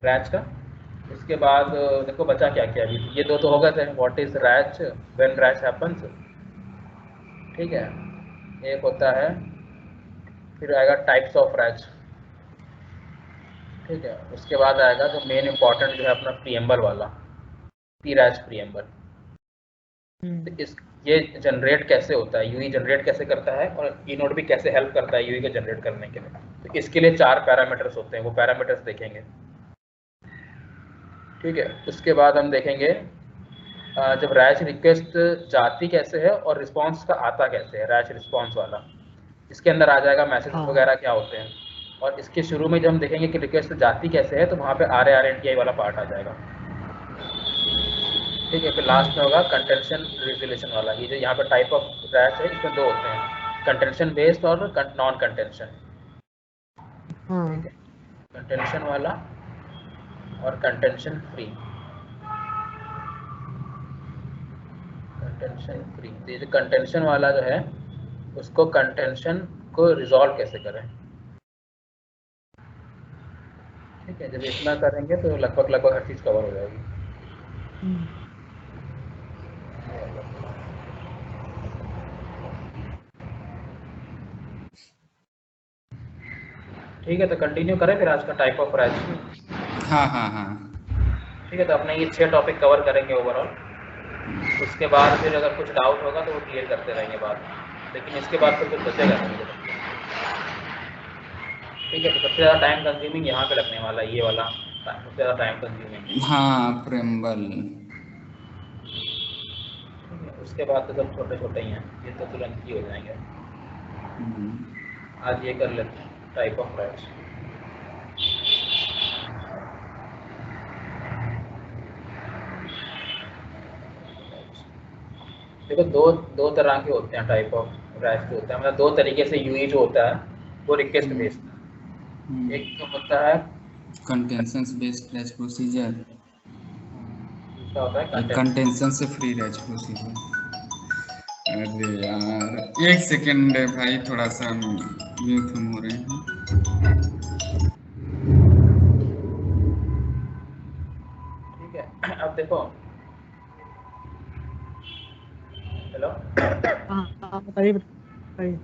Wretch का। इसके बाद देखो बचा क्या क्या अभी, ये दो तो हो गए थे, what is wretch, when wretch happens, ठीक है। एक होता है, फिर आएगा टाइप्स ऑफ रैच, ठीक है। उसके बाद आएगा जो मेन इंपॉर्टेंट जो है अपना प्रीएम्बल वाला, पी रैच प्रीएम्बल। तो इस ये जनरेट कैसे होता है, यूई जनरेट कैसे करता है, और ई नोड भी कैसे हेल्प करता है यूई को जनरेट करने के लिए। तो इसके लिए 4 पैरामीटर्स होते हैं, वो पैरामीटर्स देखेंगे, ठीक है। उसके बाद हम देखेंगे जब रैच रिक्वेस्ट जाती कैसे है और रिस्पांस का आता कैसे है, रैच रिस्पांस वाला। इसके अंदर आ जाएगा मैसेज वगैरह क्या होते हैं। और इसके शुरू में जब हम देखेंगे कि रिक्वेस्ट जाती कैसे है, तो वहाँ पे RARNTI वाला पार्ट आ जाएगा, ठीक है। फिर लास्ट में होगा कंटेंशन रिजोल्यूशन वाला। ये जो यहाँ पे टाइप ऑफ रैच है, इसमें दो होते हैं, कंटेंशन बेस्ड और नॉन कंटेंशन, ठीक है। कंटेंशन वाला और कंटेंशन फ्री, कंटेंशन फ्री। तो ये जो कंटेंशन वाला जो है, उसको कंटेंशन को रिजॉल्व कैसे करें, ठीक है। जब इतना करेंगे तो लगभग हर चीज़ कवर हो जाएगी। ठीक है, तो कंटिन्यू करें फिर आज का टाइप ऑफ रैच। हाँ हाँ हाँ, ठीक है, तो अपने ये 6 टॉपिक कवर करेंगे ओवरऑल। उसके बाद फिर अगर कुछ डाउट होगा तो वो क्लियर करते रहेंगे बाद में, लेकिन इसके बाद फिर कुछ बचेगा नहीं मुझे लगता है। ठीक है, तो सबसे ज़्यादा टाइम कंज्यूमिंग यहाँ पे लगने वाला है, ये वाला सबसे ज़्यादा टाइम कंज्यूमिंग। हाँ प्रेम्बल। ठीक है, उसके बाद तो सब छोटे छोटे ही हैं, ये तो तुरंत ही हो जाएंगे। आज ये कर लेते हैं टाइप ऑफ रैच। देखो दो दो तरह के होते हैं टाइप ऑफ रैच जो होता है, मतलब दो तरीके से यूई जो होता है वो रिक्वेस्ट भेजता है। एक तो होता है कंटेंशंस बेस्ड रैच प्रोसीजर, दूसरा होता है एक कंटेंट। कंटेंशन से फ्री रैच प्रोसीजर। अरे यार एक सेकेंड भाई, थोड़ा सा म्यूट हो रहे हैं। ठीक है, अब देखो, हेलो, बताइए बताइए।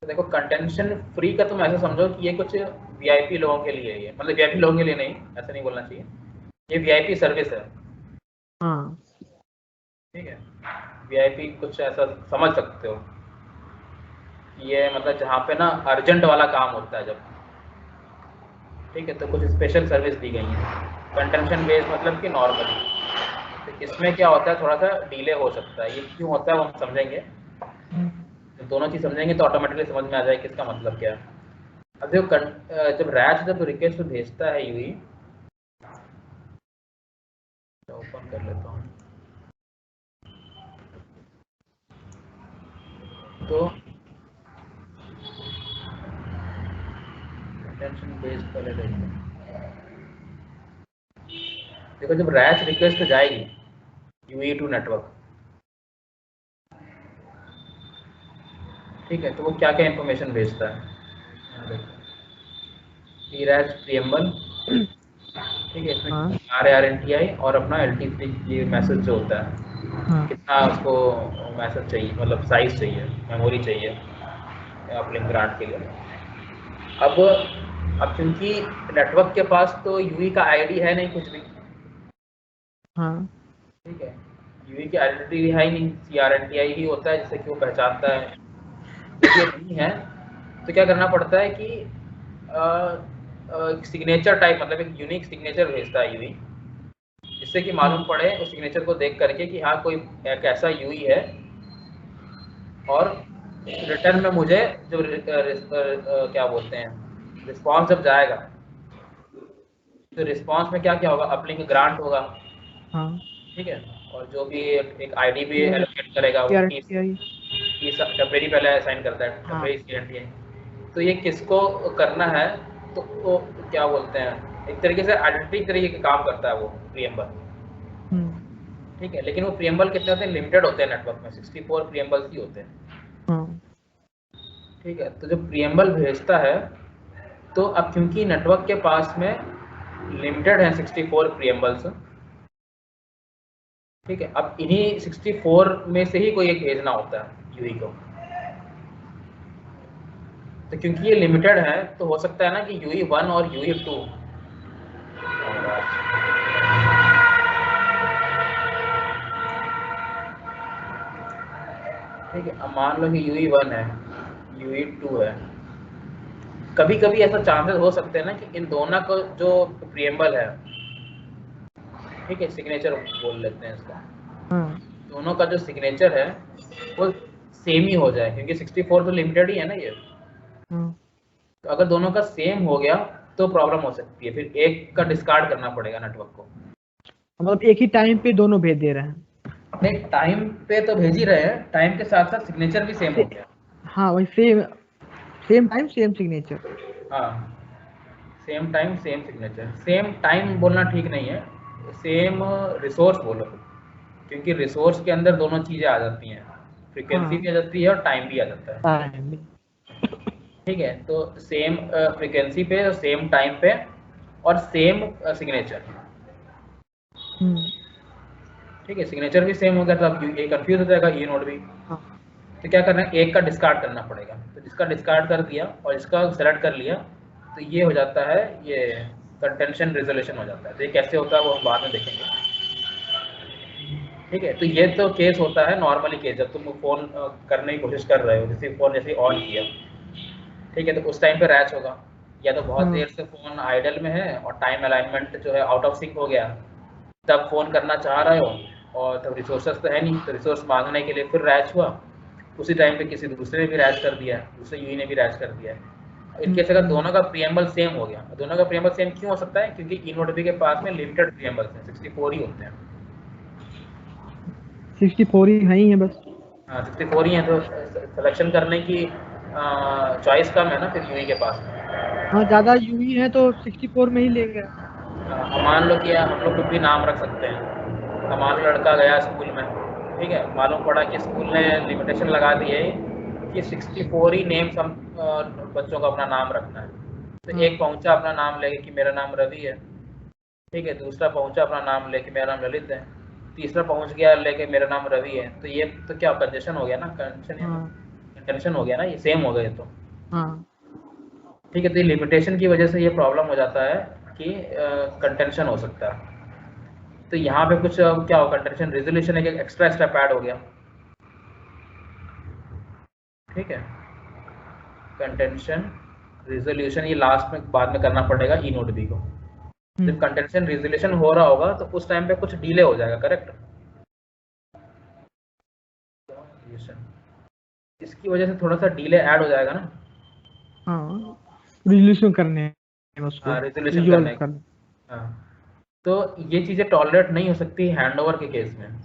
तो देखो कंटेंशन फ्री का तुम ऐसा समझो कि ये कुछ वीआईपी लोगों के लिए, ये मतलब वीआईपी लोगों के लिए नहीं, ऐसा नहीं बोलना चाहिए, ये वीआईपी सर्विस है, हाँ ठीक है। वीआईपी कुछ ऐसा समझ सकते हो, ये मतलब जहाँ पे ना अर्जेंट वाला काम होता है जब, ठीक है, तो कुछ स्पेशल सर्विस दी गई है। कंटेंशन बेस्ड मतलब कि नॉर्मली, तो इसमें क्या होता है, थोड़ा सा डिले हो सकता है। ये क्यों होता है वो हम समझेंगे, जब दोनों चीज़ समझेंगे तो ऑटोमेटिकली समझ में आ जाएगा कि इसका मतलब क्या है। अब देखो जब रैच जब रिक्वेस्ट भेजता है यूई, ओपन कर लेता हूँ, तो कंटेंशन बेस्ड पहले देखते हैं। देखो जब रैच रिक्वेस्ट जाएगी यूई टू नेटवर्क, ठीक है, तो वो क्या क्या इंफॉर्मेशन भेजता है, ई रैच प्रीएम्बल, ठीक है, इसमें RARNTI और अपना LT3 ये मैसेज जो होता है, कितना उसको मैसेज चाहिए, मतलब साइज चाहिए, मेमोरी चाहिए अपने ग्रांट के लिए। अब क्योंकि नेटवर्क के पास तो यूई का आईडी है नहीं कुछ भी, ठीक है, यूई की आइडेंटिटी है ही नहीं, CRNTI ही होता है जिससे कि वो पहचानता है। जब ये नहीं है तो क्या करना पड़ता है कि सिग्नेचर टाइप, मतलब एक यूनिक सिग्नेचर भेजता है यूई, जिससे कि मालूम पड़े उस सिग्नेचर को देख करके कि हाँ कोई एक ऐसा यूई है। और रिटर्न में मुझे जो क्या बोलते हैं, रिस्पॉन्स जब जाएगा, तो रिस्पॉन्स में क्या क्या होगा, अपलिंक ग्रांट होगा, ठीक है। और जो भी एक आईडी भी एलोकेट करेगा, वो की टेम्परेरी पहले असाइन करता है, टेम्परेरी CRNTI। तो ये किसको करना है, तो वो क्या बोलते हैं, एक तरीके से आइडेंटिटी तरीके का काम करता है वो प्रीएम्बल, ठीक है। लेकिन वो प्रीएम्बल कितने होते हैं, लिमिटेड होते हैं नेटवर्क में, 64 प्रीएम्बल्स ही होते हैं, ठीक है। तो जब प्रीएम्बल भेजता है तो अब क्योंकि नेटवर्क के पास में लिमिटेड है 64 प्रीएम्बल्स, ठीक है, अब इन्हीं 64 में से ही कोई एक भेजना होता है यूई को। तो क्योंकि ये लिमिटेड है तो हो सकता है ना कि यूई 1 और यूई 2, ठीक है, अब मान लो कि यूई 1 है, यूई 2 है, कभी कभी ऐसा चांसेस हो सकते हैं ना कि इन दोनों को जो प्रीएम्बल है, ठीक है, सिग्नेचर बोल लेते हैं इसका, दोनों का जो सिग्नेचर है वो सेम ही हो जाए, क्योंकि 64 तो लिमिटेड ही है ना ये। तो अगर दोनों का सेम हो गया तो प्रॉब्लम हो सकती है, फिर एक का डिस्कार्ड करना पड़ेगा नेटवर्क को। मतलब एक ही टाइम पे दोनों भेज दे रहे हैं? नहीं, टाइम पे तो भेज ही रहे हैं, टाइम के साथ साथ सिग्नेचर भी सेम हो गया। हाँ वही सेम टाइम सेम सिग्नेचर। हाँ, same time same signature. Same time बोलना ठीक नहीं है, सेम रिसोर्स बोलो, क्योंकि रिसोर्स के अंदर दोनों चीजें आ जाती हैं, फ्रीक्वेंसी भी आ जाती है और टाइम भी आ जाता है, टाइम। ठीक है। तो सेम फ्रीक्वेंसी पे, सेम टाइम पे और सेम सिग्नेचर, ठीक है, सिग्नेचर भी सेम हो गया तो अब ये कंफ्यूज हो जाएगा ई नोड भी। तो क्या करना है, एक का डिस्कार्ड करना पड़ेगा, तो जिसका डिस्कार्ड कर दिया और इसका सेलेक्ट कर लिया तो ये हो जाता है, ये कंटेंशन रिजोल्यूशन हो जाता है। तो ये कैसे होता है वो हम बाद में देखेंगे, ठीक है। तो ये तो केस होता है नॉर्मली केस, जब तुम फोन करने की कोशिश कर रहे हो, जैसे फोन जैसे ऑन किया, ठीक है, तो उस टाइम पे रैच होगा, या तो बहुत देर से फोन आइडल में है और टाइम अलाइनमेंट जो है आउट ऑफ सिंक हो गया, तब फोन करना चाह रहे हो और तब रिसोर्सेस तो है नहीं, तो रिसोर्स मांगने के लिए फिर रैच हुआ, उसी टाइम पे किसी दूसरे ने भी रैच कर दिया, दूसरे यूई ने भी रैच कर दिया। इनके अगर दोनों का प्रीएम्बल सेम हो गया, दोनों का प्रीएम्बल सेम क्यों हो सकता है, क्योंकि ई नोड बी के पास में लिमिटेड प्रीएम्बल्स हैं, 64 ही होते हैं। 64 ही है बस। हाँ 64 ही है, तो सिलेक्शन करने की चॉइस कम है ना फिर यूई के पास में। हाँ ज्यादा यूवी है तो 64 में ही लेगा। मान लो कि हम लोग कुछ भी नाम रख सकते हैं, मान लो लड़का गया स्कूल में, ठीक है, मालूम पड़ा कि स्कूल ने लिमिटेशन लगा दी है कि 64 ही नेम्स हम बच्चों का अपना नाम रखना है। तो एक पहुंचा अपना नाम लेके कि मेरा नाम रवि है, ठीक है, दूसरा पहुंचा अपना नाम लेके मेरा नाम ललित है, तीसरा पहुंच गया लेके मेरा नाम रवि है। तो ये तो क्या कंजेशन हो गया ना, कंजेशन हो गया ना, ये सेम हो गए तो, ठीक है। तो लिमिटेशन की वजह से ये प्रॉब्लम हो जाता है कि कंटेंशन हो सकता है। तो यहाँ पे कुछ क्या हो, कंटेंशन रिजोल्यूशन एक एक्स्ट्रा स्टेप ऐड हो गया, ठीक है, कंटेंशन रिजोल्यूशन ये लास्ट में बाद में करना पड़ेगा ई नोड बी को। जब कंटेंशन रिजोल्यूशन हो रहा होगा तो उस टाइम पे कुछ डिले हो जाएगा, करेक्ट। इसकी वजह से थोड़ा सा डिले ऐड हो जाएगा ना, हाँ रिजोल्यूशन करने में उसको, हाँ रिजोल्यूशन करने, हाँ। तो ये चीजें टॉलरेट नहीं हो सकती हैंडओवर के केस में,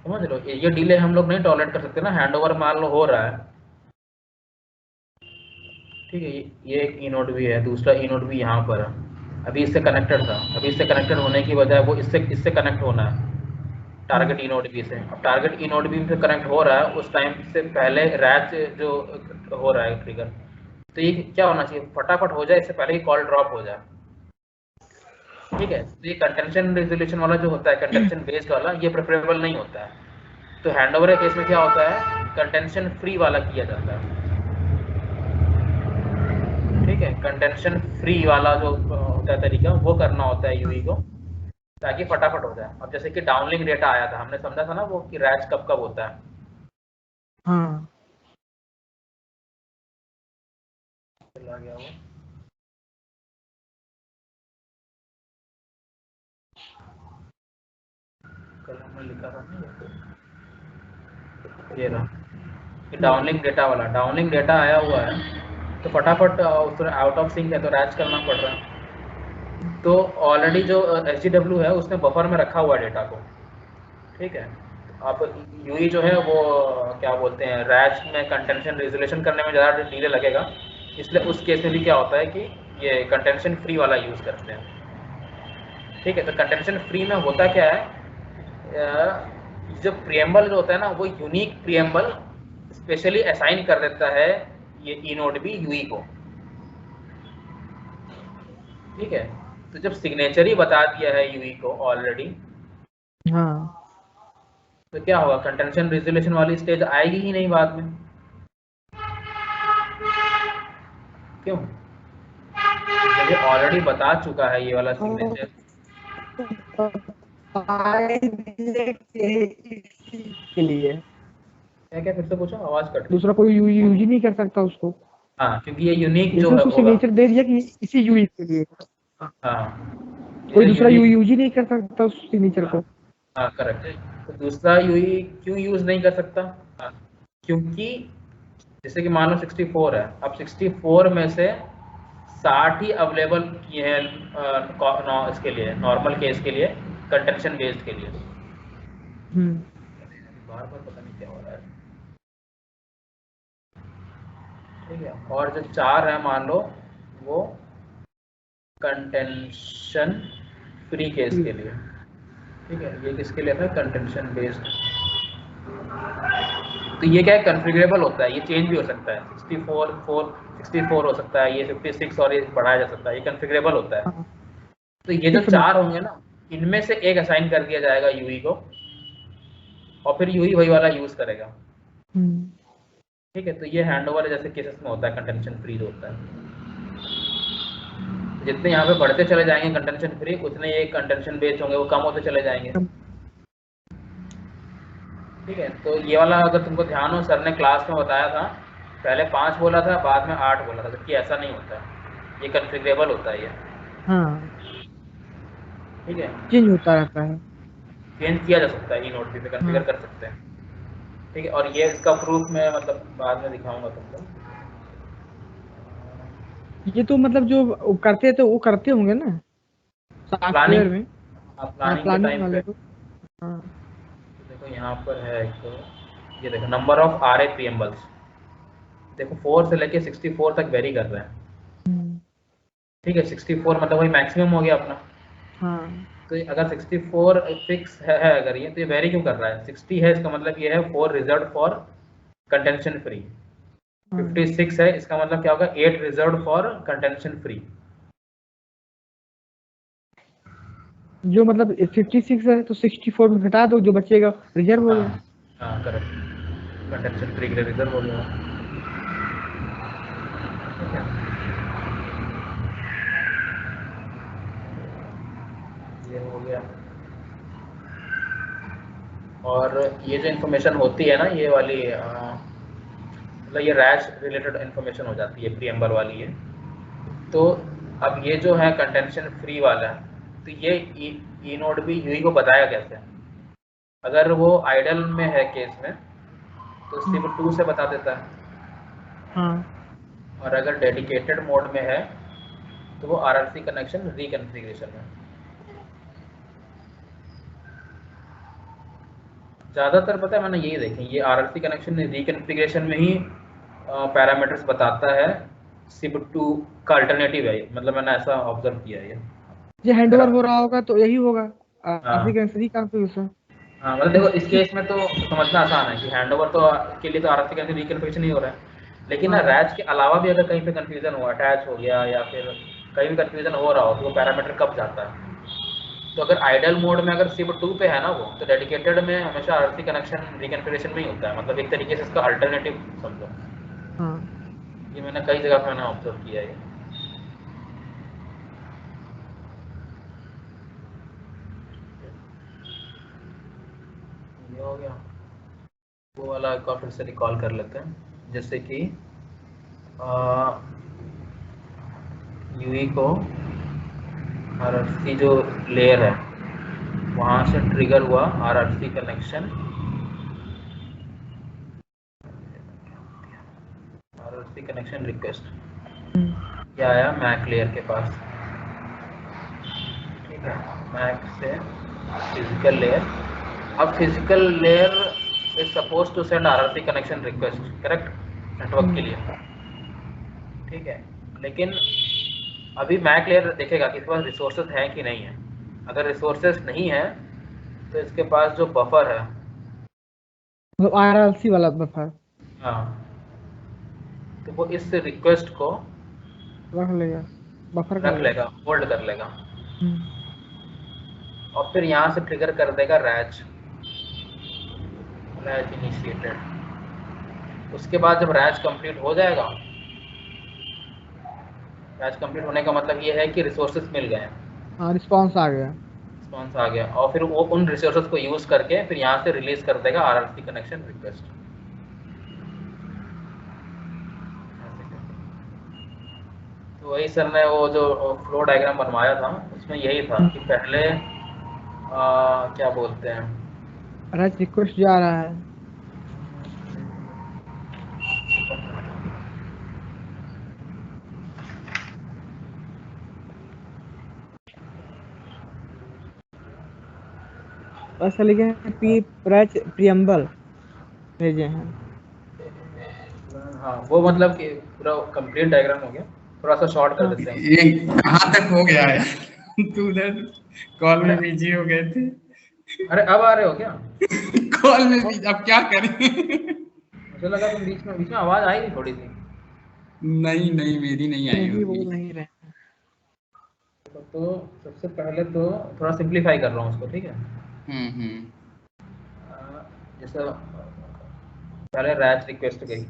समझ लो, ये डिले हम लोग नहीं टॉलरेट कर सकते ना, हैंडओवर मान लो हो रहा है, ठीक है, ये एक ई नोड भी है, दूसरा ई नोड भी यहाँ पर है, अभी इससे कनेक्टेड था, अभी इससे कनेक्टेड होने की बजाय वो इससे कनेक्ट होना है टारगेट ई नोड बी से। अब टारगेट ई नोड बी से कनेक्ट हो रहा है, उस टाइम से पहले रैच जो हो रहा है ट्रिगर, तो ये क्या होना चाहिए, फटाफट हो जाए, इससे पहले ही कॉल ड्रॉप हो जाए, ठीक है। तो ये कंटेंशन रिजोल्यूशन वाला जो होता है, कंटेंशन बेस्ड वाला, ये प्रेफरेबल नहीं होता है। तो हैंडओवर के केस में क्या होता है, कंटेंशन फ्री वाला किया जाता है, ठीक है, कंटेंशन फ्री वाला जो होता है तरीका, वो करना होता है यूई को, ताकि फटाफट हो जाए। अब जैसे कि डाउनलिंक डेटा आया था, हमने समझा था ना वो कि रैच कब कब होता है, हाँ चला गया वो, कल हमने लिखा था ना ये रहा, कि डाउनलिंक डेटा वाला, डाउनलिंक डेटा आया हुआ है तो फटाफट आउट ऑफ सिंक है तो रैच करना पड़ रहा है। तो ऑलरेडी जो SGW है उसने बफर में रखा हुआ है डेटा को, ठीक है। अब यूई जो है वो क्या बोलते हैं, रैच में कंटेंशन रिजोल्यूशन करने में ज़्यादा डिले लगेगा, इसलिए उस केस में भी क्या होता है कि ये कंटेंशन फ्री वाला यूज़ करते हैं, ठीक है। तो कंटेंशन फ्री में होता क्या है, जो प्रीएम्बल जो होता है ना, वो यूनिक प्रीएम्बल स्पेशली असाइन कर देता है ये ई नोड बी यूई को, ठीक है, तो जब सिग्नेचर ही बता दिया है यूई को ऑलरेडी, हाँ तो क्या होगा, कंटेंशन रिजोल्यूशन वाली स्टेज आएगी ही नहीं बाद में। क्यों? जब ये ऑलरेडी बता चुका है ये वाला सिग्नेचर। के लिए क्या क्या फिर से पूछो, आवाज कट गई। दूसरा कोई यूज ही नहीं कर सकता उसको। हाँ, क्योंकि ये यूनिक जो जैसे है उसको होगा। सिग्नेचर दे दिया कि इसी यूज के लिए, हाँ, कोई ये दूसरा यूनिक। यूज ही नहीं कर सकता उस सिग्नेचर को। हाँ करेक्ट। तो दूसरा यूई क्यों यूज नहीं कर सकता? हाँ, क्योंकि जैसे कि मान लो 64 है, अब 64 में से 60 ही अवेलेबल किए हैं इसके लिए, नॉर्मल केस के लिए, कंटेंशन बेस्ड के लिए। बार बार पता नहीं क्या हो रहा है। ठीक है, और जो 4 है मान लो, वो कंटेंशन फ्री केस के लिए। ठीक है, ये किसके लिए था, कंटेंशन बेस्ड। तो ये क्या है, कन्फिगरेबल होता है, ये चेंज भी हो सकता है, 64 हो सकता है, ये 56 और ये बढ़ाया जा सकता है, ये कन्फिगरेबल होता है। तो ये जो 4 होंगे ना, इनमें से एक असाइन कर दिया जाएगा यूई को, और फिर यूई वही वाला यूज करेगा। ठीक है, तो ये हैंडओवर जैसे केसेस में होता है, कंटेंशन फ्री जो होता है। जितने यहाँ पे बढ़ते चले जाएंगे कंटेंशन फ्री, उतने ये कंटेंशन बेस्ड होंगे वो कम होते चले जाएंगे। ठीक है, तो ये वाला अगर तुमको ध्यान हो, सर ने क्लास में बताया था, पहले 5 बोला था, बाद में 8 बोला था, जबकि ऐसा नहीं होता है, ये कन्फिगरेबल होता है ये। हाँ, ठीक है, चेंज होता रहता है। चेंज किया जा सकता है, ई नोट पे कन्फिगर कर सकते हैं। ठीक है, और ये इसका प्रूफ मैं मतलब बाद में दिखाऊंगा तुमको। ये तो मतलब जो वो करते हैं तो वो करते होंगे ना प्लानिंग, सॉफ्टवेयर में। हाँ, प्लानिंग के प्लानिंग टाइम पे। वाले को। हाँ। देखो यहाँ पर है एक तो, ये देखो नंबर ऑफ आर ए प्रीएम्बल्स, देखो 4 से लेके 64 तक वेरी कर रहे हैं। ठीक है, 64 मतलब वही मैक्सिमम हो गया अपना। हाँ। तो अगर 64 फिक्स है अगर ये, तो ये वेरी क्यों कर रहा है, 60 है इसका मतलब ये है 4 रिजर्व फॉर कंटेंशन फ्री, 56 है इसका मतलब क्या होगा, 8 रिजर्व फॉर कंटेंशन फ्री। जो मतलब 56 है तो 64 में घटा दो, जो बचेगा रिजर्व हो गया। हाँ करेक्ट, कंटेंशन फ्री के लिए रिजर्व हो गया। ये हो गया। और ये जो इन्फॉर्मेशन होती है ना, ये वाली मतलब ये रैश रिलेटेड इन्फॉर्मेशन हो जाती है, प्रीएम्बल वाली है। तो अब ये जो है कंटेंशन फ्री वाला है, तो ये ई नोड भी यूई को बताया कैसे, अगर वो आइडल में है केस में तो सिर्फ 2 से बता देता है, और अगर डेडिकेटेड मोड में है तो वो आरआरसी कनेक्शन रिकॉन्फ़िगरेशन में। ज़्यादातर पता है मैंने यही देखे, ये आरआरसी कनेक्शन रिकॉन्फ़िगरेशन में ही पैरामीटर्स बताता है, SIP2 का अल्टरनेटिव है, मतलब मैंने ऐसा ऑब्जर्व किया है ये। ये हैंडओवर हो रहा होगा तो यही होगा हाँ रिकॉन्फ़िगरेशन। हाँ, मतलब देखो इस केस में तो समझना आसान है कि हैंडओवर तो के लिए तो आरआरसी कनेक्शन रिकॉन्फ़िगरेशन ही हो रहा है, लेकिन ना रैच के अलावा भी अगर कहीं पे कन्फ्यूजन हो, अटैच हो गया या फिर कहीं भी कन्फ्यूजन हो रहा हो, तो वो पैरामीटर कब जाता है। तो अगर आइडल मोड में अगर SIP2 पे है ना वो, तो डेडिकेटेड में हमेशा आरआरसी कनेक्शन रिकॉन्फ़िगरेशन में ही होता है, मतलब एक तरीके से इसका अल्टरनेटिव समझो। ये मैंने कई जगह पे मैंने ऑब्जर्व किया है। ये हो गया, वो वाला एक बार फिर से रिकॉल कर लेते हैं, जैसे कि यूई को आरआरसी जो लेयर है वहाँ से ट्रिगर हुआ RRC connection, RRC connection request, क्या आया मैक लेयर के पास। ठीक है, मैक से फिजिकल लेयर, अब physical layer is suppose to send RRC connection request, correct, network के लिए। ठीक है, लेकिन अभी मैक लेयर देखेगा कि इसके पास रिसोर्सेज हैं कि नहीं है, अगर रिसोर्सेज नहीं है तो इसके पास जो बफर है, मतलब आरआरसी वाला बफर, हाँ, तो वो इस रिक्वेस्ट को रख लेगा। बफर रख लेगा, होल्ड कर लेगा, और फिर यहाँ से ट्रिगर कर देगा रैच इनिशिएटेड। उसके बाद जब रैच कंप्लीट हो जाएगा, रैच कंप्लीट होने का मतलब ये है कि रिसोर्सेज मिल गए, हाँ रिस्पॉन्स आ गया, रिस्पॉन्स आ गया, और फिर वो उन रिसोर्सेज को यूज करके फिर यहाँ से रिलीज कर देगा आरआरसी कनेक्शन रिक्वेस्ट। तो वही सर ने वो जो फ्लो डायग्राम बनवाया था उसमें यही था कि पहले क्या बोलते हैं, रैच रिक्वेस्ट जा रहा है, ऐसा लिखे हैं पी रैच प्रियम्बल भेजे हैं। हाँ वो मतलब कि पूरा कंप्लीट डायग्राम हो गया, थोड़ा सा शॉर्ट कर देते हैं। ये कहाँ तक हो गया है? तू उधर कॉल में बिजी हो गए थे। अरे अब आ रहे हो क्या? कॉल में भी अब क्या करें? मुझे लगा तुम बीच में आवाज आई थी थोड़ी सी। नहीं नहीं, मेरी नहीं आई नहीं होगी। बोल नहीं रहे। तो सबसे पहले तो थोड़ा सिंप्लीफाई कर रहा हूँ उसको, ठीक है। जैसे पहले रैच रिक्वेस्ट गई,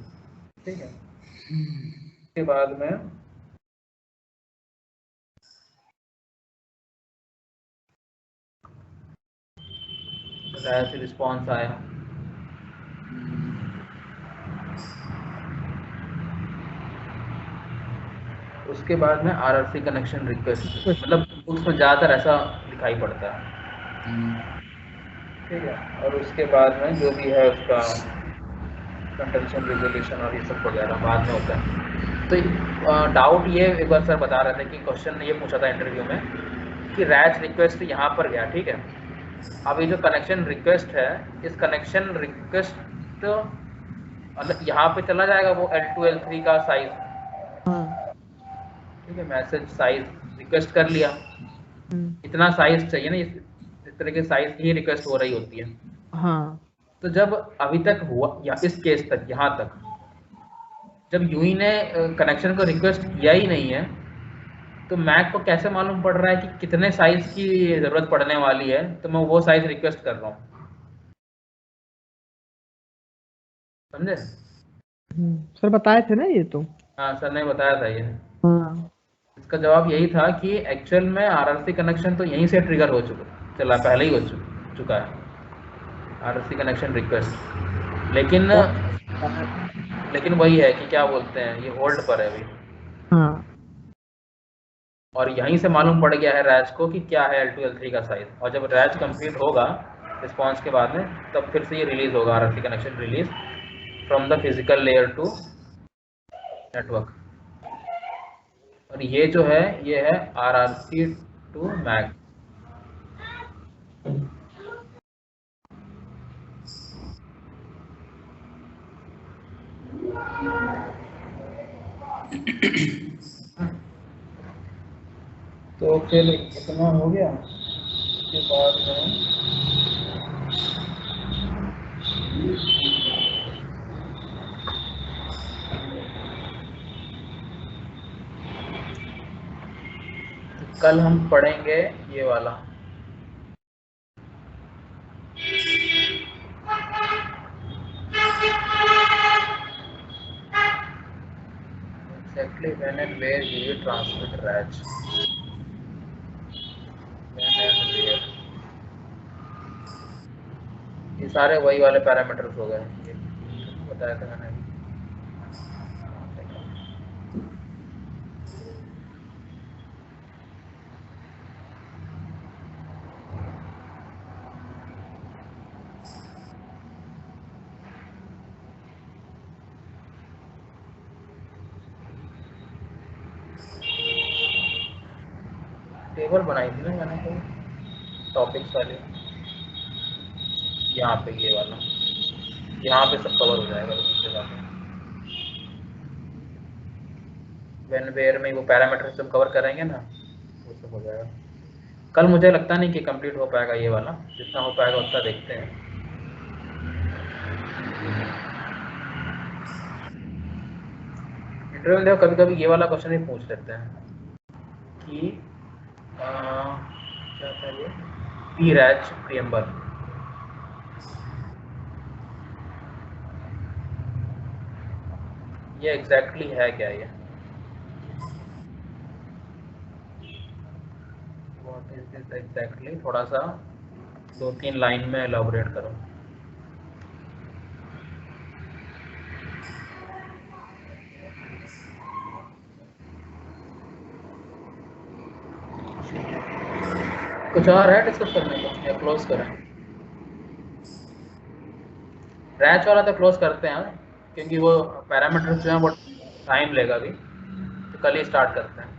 ठीक है, उसके बाद में रैच रिस्पॉन्स आया, उसके बाद में आरआरसी कनेक्शन रिक्वेस्ट, मतलब उसमें ज़्यादातर ऐसा दिखाई पड़ता है, ठीक है। और उसके बाद में जो भी है उसका कंटेंशन रिजोल्यूशन और ये सब वगैरह बाद में होता है। तो डाउट ये एक बार सर बता रहे थे कि क्वेश्चन ये पूछा था इंटरव्यू में कि रैच रिक्वेस्ट यहाँ पर गया, ठीक है। अब ये जो कनेक्शन रिक्वेस्ट है, इस कनेक्शन रिक्वेस्ट मतलब यहाँ पे चला जाएगा वो L2 L3 का साइज, ठीक है, मैसेज साइज रिक्वेस्ट कर लिया, इतना साइज चाहिए ना, इस तरह के साइज की ही रिक्वेस्ट हो रही होती है। हाँ तो जब अभी तक हुआ या इस केस तक यहाँ तक जब यूई ने कनेक्शन को रिक्वेस्ट किया ही नहीं है, तो मैक को कैसे मालूम पड़ रहा है कि कितने साइज की जरूरत पड़ने वाली है, तो मैं वो साइज रिक्वेस्ट कर रहा हूँ, समझे? सर बताए थे ना ये तो। हाँ सर ने बताया था ये। हाँ इसका जवाब यही था कि एक्चुअल में आरआरसी कनेक्शन तो यहीं से ट्रिगर हो चला पहले ही हो चुका है आरआरसी कनेक्शन रिक्वेस्ट, लेकिन वही है कि क्या बोलते हैं, ये होल्ड पर है अभी। हाँ और यहीं से मालूम पड़ गया है रैच को कि क्या है L2 L3 का साइज, और जब रैच कंप्लीट होगा रिस्पॉन्स के बाद में, तब फिर से ये रिलीज होगा RRC connection release from the physical layer to network. और ये जो है ये है आरआरसी टू मैक। तो फिर इतना हो गया, उसके बाद में कल हम पढ़ेंगे ये वाला exactly when and where you transmit RAG, when and where, ये सारे वही वाले पैरामीटर्स हो गए, ये बताया था मैंने। टेबल बनाई थी ना मैंने कोई टॉपिक्स वाले, यहाँ पे ये वाला, यहाँ पे सब कवर हो जाएगा दूसरे वाले, व्हेन वेयर में वो पैरामीटर सब कवर करेंगे ना, वो सब हो जाएगा। कल मुझे लगता नहीं कि कंप्लीट हो पाएगा ये वाला, जितना हो पाएगा उतना देखते हैं। इंटरव्यू में देखो कभी कभी ये वाला क्वेश्चन भी पूछ लेते हैं, कि क्या था ये पी रैच प्रियम्बल। ये एग्जैक्टली है क्या ये? What is this exactly? थोड़ा सा 2-3 लाइन में एलॉबरेट करो। कुछ और है डिस्कस करने को या क्लोज करें? रैच वाला तो क्लोज करते हैं क्योंकि वो पैरामीटर्स जो हैं वो टाइम लेगा अभी, तो कल ही स्टार्ट करते हैं।